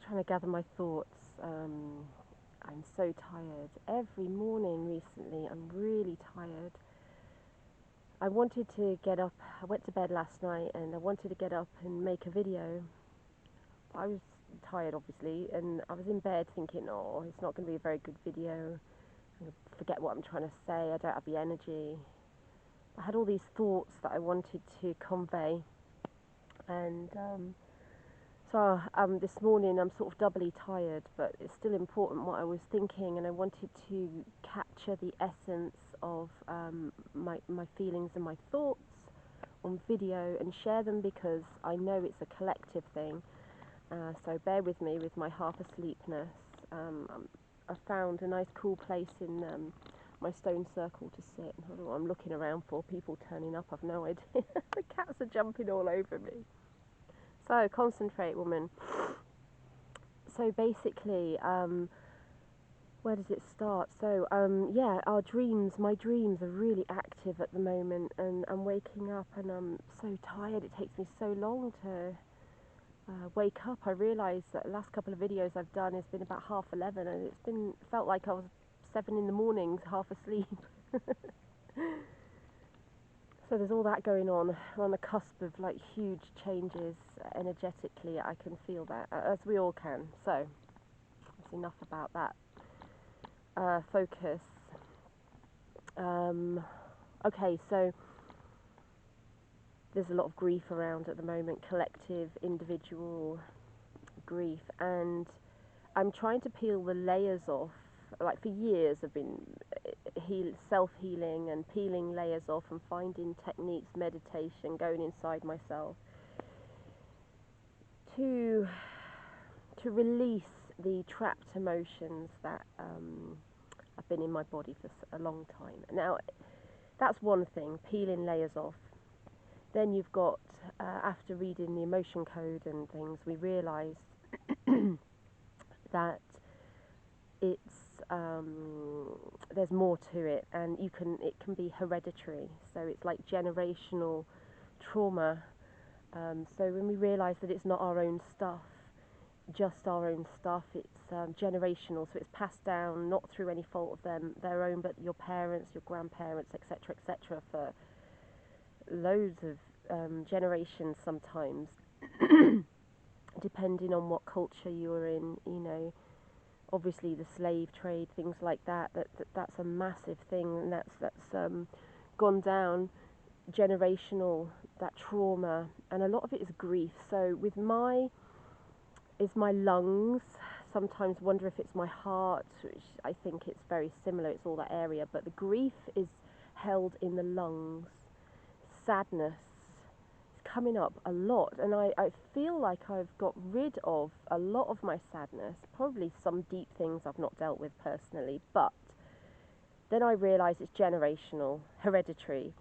trying to gather my thoughts. I'm so tired. Every morning recently, I'm really tired. I wanted to get up. I went to bed last night and I wanted to get up and make a video. I was tired, obviously, and I was in bed thinking, oh, it's not going to be a very good video. I'm going to forget what I'm trying to say. I don't have the energy. I had all these thoughts that I wanted to convey. And so this morning I'm sort of doubly tired, but it's still important what I was thinking, and I wanted to capture the essence of my feelings and my thoughts on video and share them, because I know it's a collective thing. So bear with me with my half asleepness. I found a nice cool place in my stone circle to sit. I don't know what I'm looking around for, people turning up, I've no idea. The cats are jumping all over me. So, concentrate, woman. So basically, where does it start? So, yeah, my dreams are really active at the moment, and I'm waking up and I'm so tired. It takes me so long to wake up. I realise that the last couple of videos I've done has been about 11:30, and felt like I was 7 in the morning, half asleep. So there's all that going on. We're on the cusp of like huge changes energetically. I can feel that, as we all can. So that's enough about that. Focus. Okay, so there's a lot of grief around at the moment, collective, individual grief, and I'm trying to peel the layers off. Like, for years I've been self-healing and peeling layers off and finding techniques, meditation, going inside myself to release the trapped emotions that have been in my body for a long time. Now, that's one thing, peeling layers off. Then you've got, after reading the emotion code and things, we realise that there's more to it, and it can be hereditary. So it's like generational trauma. So when we realise that it's not our own stuff, just our own stuff, it's generational. So it's passed down not through any fault of their own, but your parents, your grandparents, etc., etc., for loads of generations sometimes, depending on what culture you're in, you know. Obviously the slave trade, things like that's a massive thing, and that's gone down generational, that trauma, and a lot of it is grief. So with my lungs, sometimes wonder if it's my heart, which I think it's very similar, it's all that area, but the grief is held in the lungs. Sadness is coming up a lot, and I feel like I've got rid of a lot of my sadness, probably some deep things I've not dealt with personally, but then I realise it's generational, hereditary.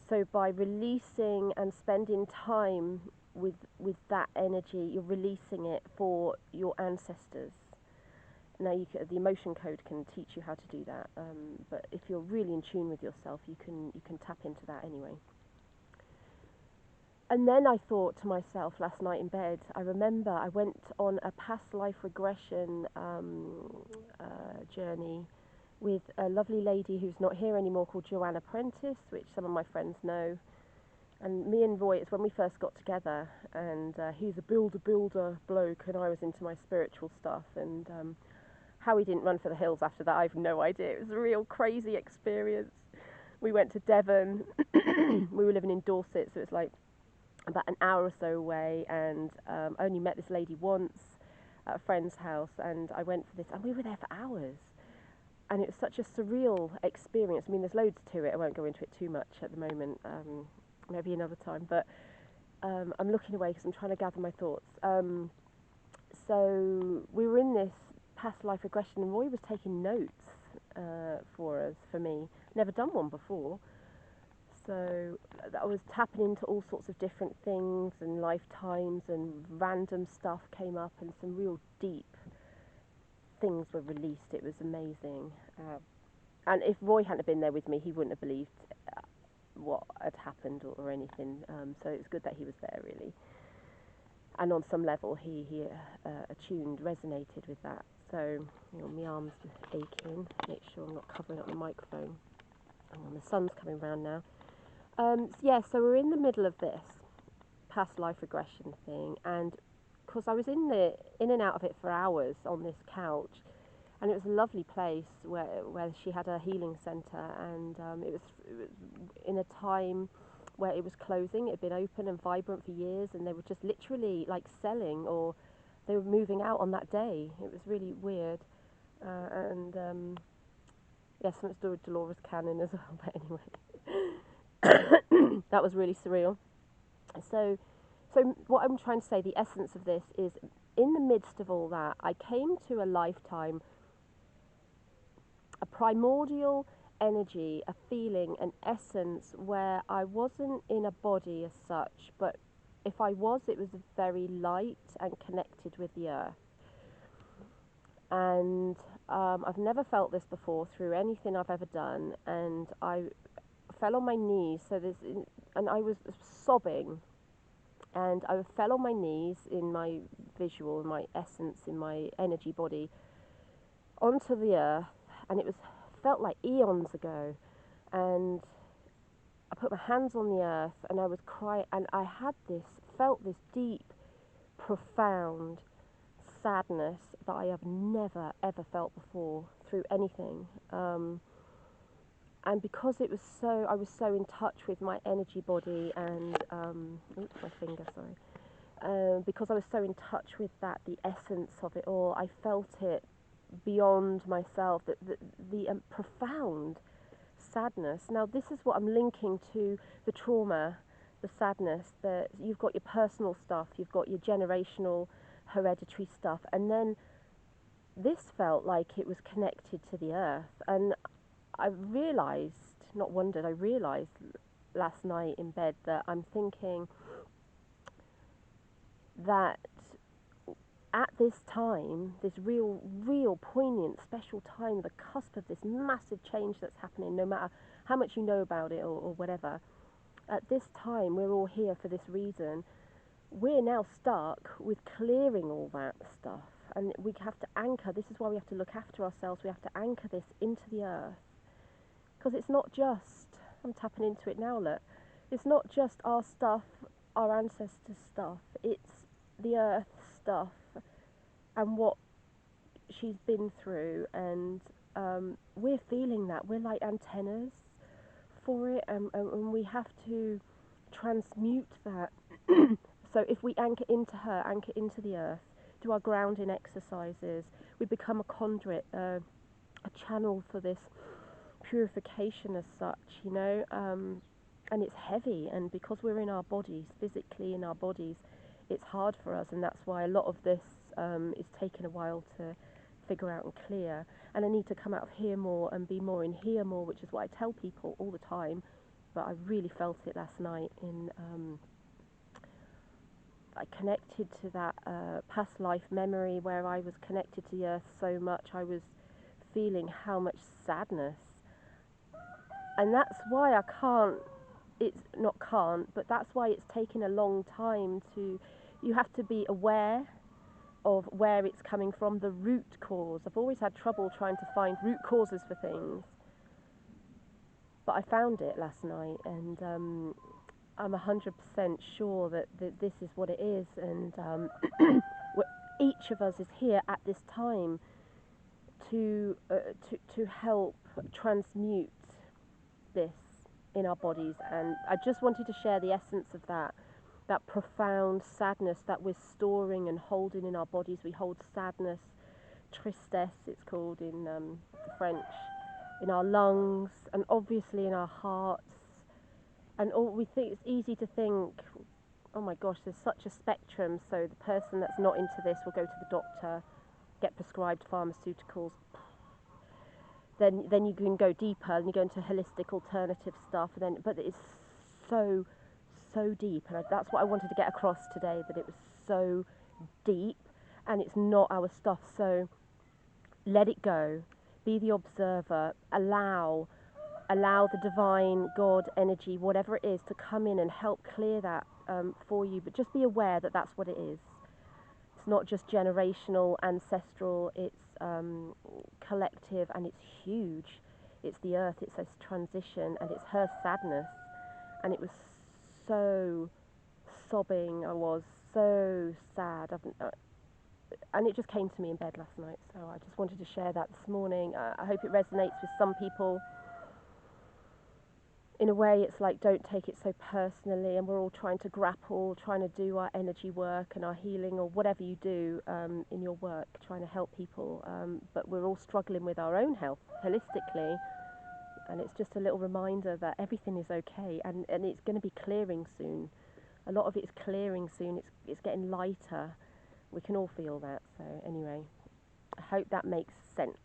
So by releasing and spending time with that energy, you're releasing it for your ancestors. Now, the emotion code can teach you how to do that, but if you're really in tune with yourself, you can tap into that anyway. And then I thought to myself last night in bed, I remember I went on a past life regression journey with a lovely lady who's not here anymore called Joanna Prentice, which some of my friends know. And me and Roy, it's when we first got together, and he's a builder bloke, and I was into my spiritual stuff, and how he didn't run for the hills after that, I have no idea. It was a real crazy experience. We went to Devon, we were living in Dorset, so it's like about an hour or so away, and I only met this lady once at a friend's house, and I went for this, and we were there for hours. And it was such a surreal experience. I mean, there's loads to it. I won't go into it too much at the moment, maybe another time. But I'm looking away because I'm trying to gather my thoughts. So we were in this past life regression, and Roy was taking notes for me. Never done one before. So I was tapping into all sorts of different things and lifetimes, and random stuff came up, and some real deep things were released. It was amazing. And if Roy hadn't been there with me, he wouldn't have believed what had happened or anything. So it's good that he was there, really. and on some level he attuned, resonated with that. So, my arm's aching. Make sure I'm not covering up the microphone. And the sun's coming round now. So we're in the middle of this past life regression thing, and because I was in and out of it for hours on this couch, and it was a lovely place where she had a healing centre, and it was in a time where it was closing. It had been open and vibrant for years, and they were just literally like selling, or they were moving out on that day. It was really weird, yes, something to do with Dolores Cannon as well. But anyway, that was really surreal. So what I'm trying to say, the essence of this is, in the midst of all that, I came to a lifetime, a primordial energy, a feeling, an essence where I wasn't in a body as such, but if I was, it was very light and connected with the earth. And I've never felt this before through anything I've ever done, and I fell on my knees. And I was sobbing, and I fell on my knees in my visual, in my essence, in my energy body, onto the earth, and it felt like eons ago, and I put my hands on the earth, and I was crying, and I felt this deep, profound sadness that I have never ever felt before through anything, and because I was so in touch with my energy body, and my finger, sorry, because I was so in touch with that, the essence of it all, I felt it beyond myself, the profound sadness. Now this is what I'm linking to the trauma, the sadness, that you've got your personal stuff, you've got your generational hereditary stuff, and then this felt like it was connected to the earth. And I realised last night in bed that I'm thinking that at this time, this real poignant, special time, the cusp of this massive change that's happening, no matter how much you know about it or whatever, at this time, we're all here for this reason. We're now stuck with clearing all that stuff, and we have to anchor. This is why we have to look after ourselves. We have to anchor this into the earth, because it's not just, I'm tapping into it now, look, it's not just our stuff, our ancestors' stuff, it's the earth stuff and what she's been through, and we're feeling that. We're like antennas for it, and we have to transmute that. So if we anchor into her, anchor into the earth, do our grounding exercises, we become a conduit, a channel for this purification as such, and it's heavy, and because we're in our bodies, physically in our bodies, it's hard for us, and that's why a lot of this is taking a while to figure out and clear. And I need to come out of here more and be more in here more, which is what I tell people all the time, but I really felt it last night. I connected to that past life memory where I was connected to the earth so much. I was feeling how much sadness, and that's why but that's why it's taken a long time you have to be aware of where it's coming from, the root cause. I've always had trouble trying to find root causes for things, but I found it last night, and I'm 100% sure that this is what it is, and each of us is here at this time to help transmute this in our bodies. And I just wanted to share the essence of that profound sadness that we're storing and holding in our bodies. We hold sadness, tristesse it's called in French, in our lungs, and obviously in our hearts. And we think it's easy to think, oh my gosh, there's such a spectrum, so the person that's not into this will go to the doctor, get prescribed pharmaceuticals. Then you can go deeper, and you go into holistic alternative stuff, but it's so deep, and that's what I wanted to get across today, that it was so deep, and it's not our stuff. So let it go, be the observer, allow the divine God energy, whatever it is, to come in and help clear that for you, but just be aware that that's what it is. It's not just generational, ancestral, it's collective, and it's huge. It's the earth, it's this transition, and it's her sadness. And it was so sobbing, I was so sad. And it just came to me in bed last night, so I just wanted to share that this morning. I hope it resonates with some people. In a way, it's like, don't take it so personally, and we're all trying to grapple, trying to do our energy work and our healing, or whatever you do in your work, trying to help people, but we're all struggling with our own health holistically, and it's just a little reminder that everything is okay, and it's going to be clearing soon. A lot of it is clearing soon. It's getting lighter. We can all feel that. So anyway, I hope that makes sense.